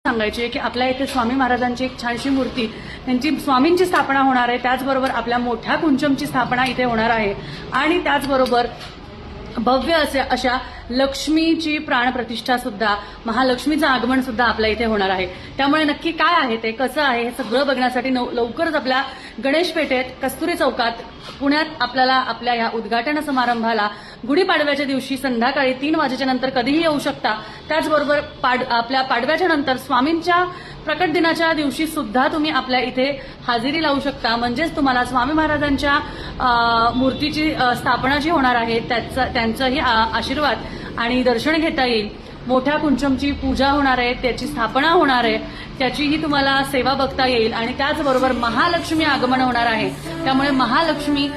सांगायची आहे की आपल्या इथे स्वामी महाराजांची एक छानशी मूर्ती त्यांची स्वामींची स्थापना होणार आहे. त्याचबरोबर आपल्या मोठ्या कुंचमची स्थापना इथे होणार आहे आणि त्याचबरोबर भव्य अशा लक्ष्मीची प्राणप्रतिष्ठा सुद्धा, महालक्ष्मीचं आगमन सुद्धा आपल्या इथे होणार आहे. त्यामुळे नक्की काय आहे ते, कसं आहे हे सगळं बघण्यासाठी लवकरच आपल्या गणेश पेठेत कस्तुरी चौकात पुण्यात आपल्याला आपल्या या उद्घाटन समारंभाला गुढीपाडव्याच्या दिवशी संध्याकाळी 3 वाजेच्या नंतर कधीही येऊ शकता. त्याचबरोबर आपल्या पाडव्याच्या नंतर स्वामींच्या प्रकट दिनाच्या दिवशी सुद्धा तुम्ही आपल्या इथे हजेरी लावू शकता. म्हणजेच तुम्हाला स्वामी महाराजांच्या मूर्तीची स्थापना जी होणार आहे त्यांचाही आशीर्वाद आणि दर्शन घेता येईल. मोठ्या कुंचमची पूजा होणार आहे, त्याची स्थापना होणार आहे, त्याचीही तुम्हाला सेवा बघता येईल आणि त्याचबरोबर महालक्ष्मी आगमन होणार आहे. त्यामुळे महालक्ष्मी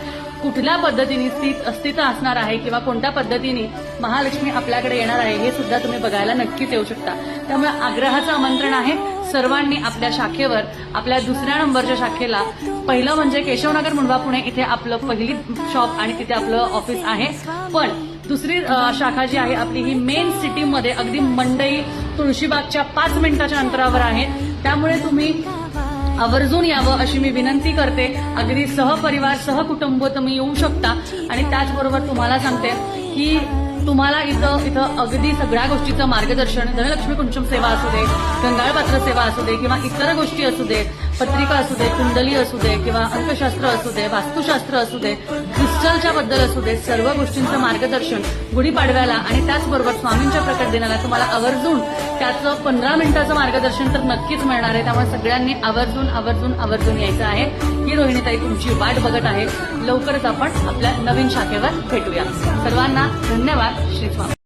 कुठल्या पद्धतीने अस्तित्व असणार आहे किंवा कोणत्या पद्धतीने महालक्ष्मी आपल्याकडे येणार आहे हे सुद्धा तुम्ही बघायला नक्कीच येऊ शकता. त्यामुळे आग्रहाचं आमंत्रण आहे सर्वांनी आपल्या शाखेवर, आपल्या 2ऱ्या नंबरच्या शाखेला, पहिलं म्हणजे केशवनगर मुंढवा पुणे इथे आपलं पहिली शॉप आणि तिथे आपलं ऑफिस आहे. पण 2री शाखा जी आहे आपली ही मेन सिटीमध्ये अगदी मंडई तुळशीबागच्या 5 मिनिटाच्या अंतरावर आहे. त्यामुळे तुम्ही आवर्जून यावं अशी मी विनंती करते. अगदी सहपरिवार सहकुटुंब तुम्ही येऊ शकता आणि त्याचबरोबर तुम्हाला सांगते की तुम्हाला इथं अगदी सगळ्या गोष्टीचं मार्गदर्शन, धनलक्ष्मी कुंचम सेवा असू दे, गंगाळपात्र सेवा असू दे किंवा इतर गोष्टी असू दे, पत्रिका असू दे, कुंडली असू दे किंवा अंकशास्त्र असू दे, वास्तुशास्त्र असू दे, क्रिस्टलच्या बद्दल असू दे, सर्व गोष्टींचं मार्गदर्शन गुढीपाडव्याला आणि त्याचबरोबर स्वामींच्या प्रकट दिनाला तुम्हाला आवर्जून त्याचं 15 मिनिटाचं मार्गदर्शन तर नक्कीच मिळणार आहे. त्यामुळे सगळ्यांनी आवर्जून यायचं आहे. ही रोहिणीताई तुमची वाट बघत आहे. लवकरच आपण आपल्या नवीन शाखेवर भेटूया. सर्वांना धन्यवाद. श्री स्वामी.